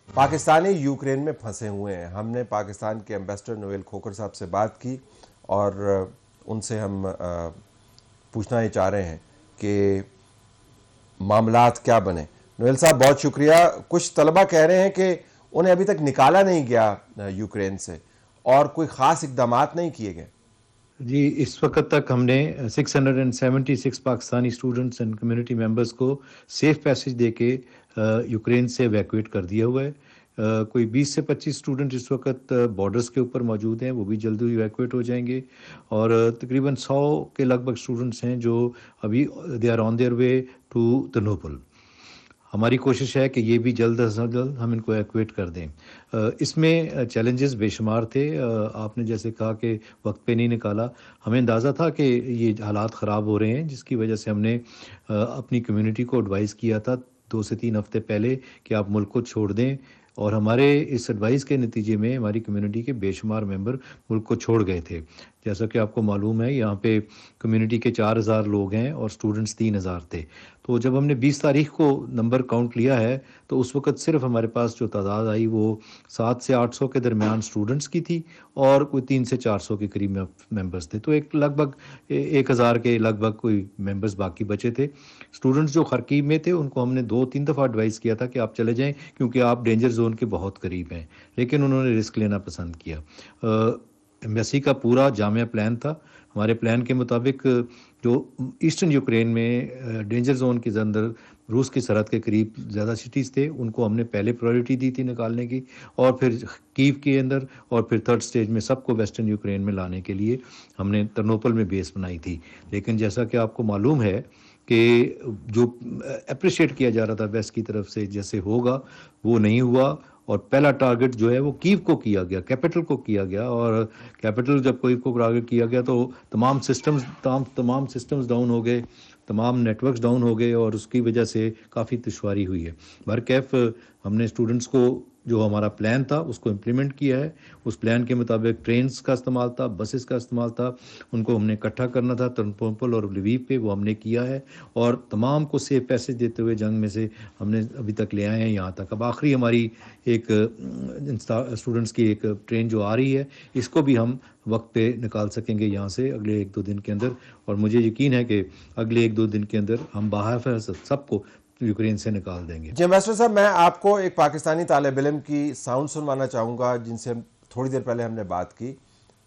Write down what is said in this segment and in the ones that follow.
Pakistani Ukraine میں پھنسے ہوئے ہیں. ہم نے پاکستان کے ایمبیسڈر نویل کھوکھر صاحب سے بات کی اور ان سے ہم پوچھنا یہ چاہ رہے ہیں کہ معاملات کیا بنے. نویل صاحب بہت شکریہ. کچھ طلبہ کہہ رہے ہیں کہ انہیں ابھی تک نکالا نہیں گیا یوکرین سے اور کوئی خاص اقدامات نہیں کیے گئے. جی، اس وقت تک ہم نے 676 Pakistani students and community members کو سیف پیسج دے کے یوکرین سے ایویکویٹ کر دیا ہوا ہے. کوئی 20 سے 25 اسٹوڈنٹ اس وقت بارڈرز کے اوپر موجود ہیں، وہ بھی جلد ہی ایویکویٹ ہو جائیں گے. اور تقریباً 100 کے لگ بھگ اسٹوڈنٹس ہیں جو ابھی they are on their way to Ternopil. ہماری کوشش ہے کہ یہ بھی جلد از جلد ہم ان کو ایویکویٹ کر دیں. اس میں چیلنجز بے شمار تھے. آپ نے جیسے کہا کہ وقت پہ نہیں نکالا، ہمیں اندازہ تھا کہ یہ حالات خراب ہو رہے ہیں، جس کی وجہ سے ہم نے اپنی کمیونٹی کو ایڈوائز کیا تھا 2 سے 3 ہفتے پہلے کہ آپ ملک کو چھوڑ دیں. اور ہمارے اس ایڈوائز کے نتیجے میں ہماری کمیونٹی کے بے شمار ممبر ملک کو چھوڑ گئے تھے. جیسا کہ آپ کو معلوم ہے، یہاں پہ کمیونٹی کے 4000 لوگ ہیں اور اسٹوڈنٹس 3000 تھے. تو جب ہم نے 20 تاریخ کو نمبر کاؤنٹ لیا ہے تو اس وقت صرف ہمارے پاس جو تعداد آئی وہ 700 سے 800 کے درمیان اسٹوڈنٹس کی تھی اور کوئی 300 سے 400 کے قریب ممبرس تھے. تو ایک لگ بھگ 1000 کے لگ بھگ کوئی ممبرس باقی بچے تھے. اسٹوڈنٹس جو خرکیب میں تھے ان کو ہم نے 2-3 دفعہ ایڈوائز کیا تھا کہ آپ چلے جائیں کیونکہ آپ ڈینجر زون کے بہت قریب ہیں، لیکن انہوں نے رسک لینا پسند کیا. ایمبیسی کا پورا جامع پلان تھا. ہمارے پلان کے مطابق جو ایسٹرن یوکرین میں ڈینجر زون کے اندر روس کی سرحد کے قریب زیادہ سٹیز تھے، ان کو ہم نے پہلے پرائیورٹی دی تھی نکالنے کی، اور پھر کیو کے اندر، اور پھر 3rd سٹیج میں سب کو ویسٹرن یوکرین میں لانے کے لیے ہم نے ترنوپل میں بیس بنائی تھی. لیکن جیسا کہ آپ کو معلوم ہے کہ جو اپریشیٹ کیا جا رہا تھا ویسٹ کی طرف سے جیسے ہوگا وہ نہیں ہوا، اور پہلا ٹارگٹ جو ہے وہ کیو کو کیا گیا، کیپٹل کو کیا گیا. اور کیپٹل جب کیو کو ٹارگٹ کیا گیا تو تمام سسٹمز ڈاؤن ہو گئے، تمام نیٹ ورکس ڈاؤن ہو گئے، اور اس کی وجہ سے کافی دشواری ہوئی ہے. برکیف ہم نے اسٹوڈنٹس کو جو ہمارا پلان تھا اس کو امپلیمنٹ کیا ہے. اس پلان کے مطابق ٹرینز کا استعمال تھا، بسز کا استعمال تھا، ان کو ہم نے اکٹھا کرنا تھا ترنوپل اور لویو پہ، وہ ہم نے کیا ہے. اور تمام کو سیف پیسج دیتے ہوئے جنگ میں سے ہم نے ابھی تک لے آئے ہیں یہاں تک. اب آخری ہماری ایک اسٹوڈنٹس کی ایک ٹرین جو آ رہی ہے، اس کو بھی ہم وقت پہ نکال سکیں گے یہاں سے اگلے 1-2 دن کے اندر. اور مجھے یقین ہے کہ اگلے 1-2 دن کے اندر ہم بحفاظت سب کو یوکرین سے نکال دیں گے. جی ایمبیسڈر صاحب، میں آپ کو ایک پاکستانی طالب علم کی ساؤنڈ سنوانا چاہوں گا جن سے تھوڑی دیر پہلے ہم نے بات کی.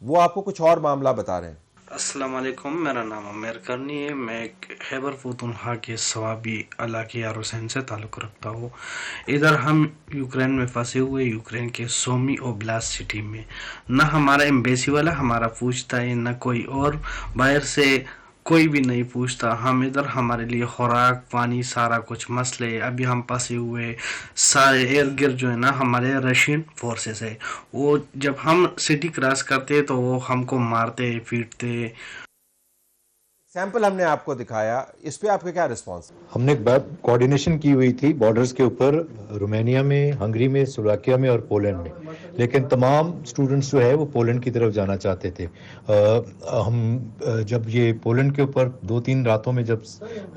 وہ آپ کو کچھ اور معاملہ بتا رہے ہیں. السلام علیکم، میرا نام عمیر کرنی ہے. میں ایک خیبر پختونخوا کے صوابی علاقے یار حسین سے تعلق رکھتا ہوں. ادھر ہم یوکرین میں پھنسے ہوئے، یوکرین کے سومی اوبلاست سٹی میں. نہ ہمارا ایمبیسی والا ہمارا پوچھتا ہے، نہ کوئی اور باہر سے کوئی بھی نہیں پوچھتا. ہم ادھر ہمارے لیے خوراک پانی سارا کچھ مسئلے. ابھی ہم پھنسے ہوئے سارے ارد گرد جو ہے نا ہمارے رشین فورسز ہے، وہ جب ہم سٹی کراس کرتے تو وہ ہم کو مارتے پیٹتے. سیمپل ہم نے آپ کو دکھایا، اس پہ آپ کا کیا رسپانس؟ ہم نے کوارڈینیشن کی ہوئی تھی بارڈرز کے اوپر، رومانیہ میں، ہنگری میں، سلوواکیہ میں اور پولینڈ میں، لیکن تمام اسٹوڈنٹس جو ہے وہ پولینڈ کی طرف جانا چاہتے تھے. ہم جب یہ پولینڈ کے اوپر 2-3 راتوں میں جب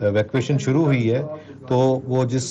ایویکویشن شروع ہوئی ہے تو وہ جس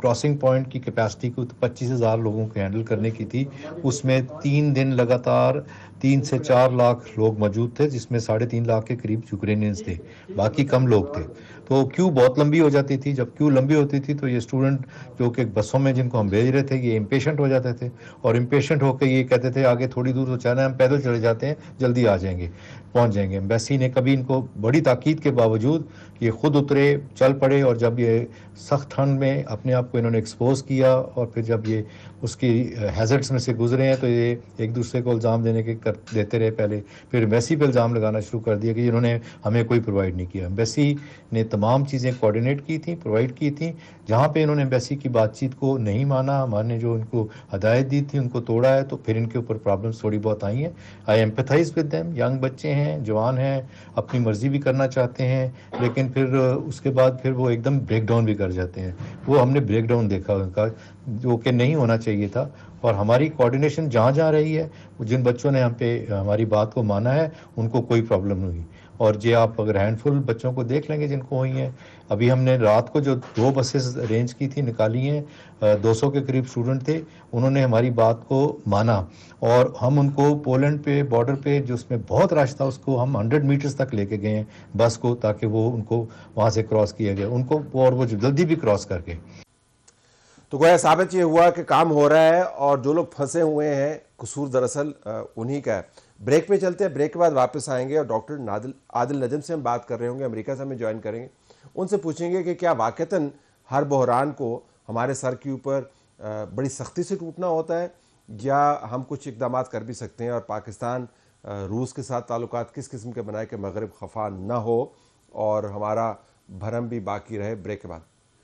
کراسنگ پوائنٹ کی کیپیسٹی کو 25,000 لوگوں کو ہینڈل کرنے کی تھی، اس میں 3 دن لگاتار 3 سے 4 لاکھ لوگ موجود تھے، جس میں 3.5 لاکھ کے قریب یوکرینینز تھے، باقی کم لوگ تھے. تو کیو بہت لمبی ہو جاتی تھی. جب کیو لمبی ہوتی تھی تو یہ اسٹوڈنٹ جو کہ بسوں میں جن کو ہم بھیج رہے تھے یہ امپیشنٹ ہو جاتے تھے، اور امپیشنٹ ہو کے یہ کہتے تھے آگے تھوڑی دور تو چاہنا ہے، ہم پیدل چلے جاتے ہیں، جلدی آ جائیں گے، پہنچ جائیں گے. ایمبیسی نے کبھی ان کو بڑی تاکید کے باوجود یہ خود اترے، چل پڑے، اور جب یہ سخت ٹھنڈ میں اپنے آپ کو انہوں نے ایکسپوز کیا، اور پھر جب یہ اس کی ہیزرٹس میں سے گزرے ہیں تو یہ ایک دوسرے کو الزام دیتے رہے. پہلے پھر ایمبیسی پہ الزام لگانا شروع کر دیا کہ انہوں نے ہمیں کوئی پرووائڈ نہیں کیا. ایمبیسی نے تمام چیزیں کوآرڈینیٹ کی تھیں، پرووائڈ کی تھیں. جہاں پہ انہوں نے ایمبیسی کی بات چیت کو نہیں مانا، ہمارے نے جو ان کو ہدایت دی تھی ان کو توڑا ہے، تو پھر ان کے اوپر پرابلمس تھوڑی بہت آئی ہیں. آئی ایمپیتھائز ود دیم. ینگ بچے ہیں، جوان ہیں، اپنی مرضی بھی کرنا چاہتے ہیں، لیکن پھر اس کے بعد پھر وہ ایک دم بریک ڈاؤن بھی کر جاتے ہیں. وہ ہم نے بریک ڈاؤن دیکھا ان کا، جو کہ نہیں ہونا چاہیے تھا. اور ہماری کوآرڈینیشن جہاں جہاں رہی ہے، جن بچوں نے ہم پہ ہماری بات کو مانا ہے ان کو کوئی پرابلم نہیں ہوئی. اور یہ آپ اگر ہینڈ فل بچوں کو دیکھ لیں گے جن کو ہوئی ہیں. ابھی ہم نے رات کو جو 2 بسز ارینج کی تھی نکالی ہیں, 200 کے قریب اسٹوڈنٹ تھے, انہوں نے ہماری بات کو مانا اور ہم ان کو پولینڈ پہ بارڈر پہ جو اس میں بہت رش تھا اس کو ہم 100 میٹرز تک لے کے گئے ہیں بس کو, تاکہ وہ ان کو وہاں سے کراس کیا گیا ان کو, اور وہ جلدی بھی کراس کر کے. تو گویا ثابت یہ ہوا کہ کام ہو رہا ہے اور جو لوگ پھنسے ہوئے ہیں قصور دراصل انہی کا ہے. بریک پہ چلتے ہیں, بریک کے بعد واپس آئیں گے اور ڈاکٹر عادل نجم سے ہم بات کر رہے ہوں گے, امریکہ سے ہمیں جوائن کریں گے. ان سے پوچھیں گے کہ کیا واقعتاً ہر بحران کو ہمارے سر کے اوپر بڑی سختی سے ٹوٹنا ہوتا ہے, یا ہم کچھ اقدامات کر بھی سکتے ہیں اور پاکستان روس کے ساتھ تعلقات کس قسم کے بنائے کہ مغرب خفا نہ ہو اور ہمارا بھرم بھی باقی رہے. بریک کے بعد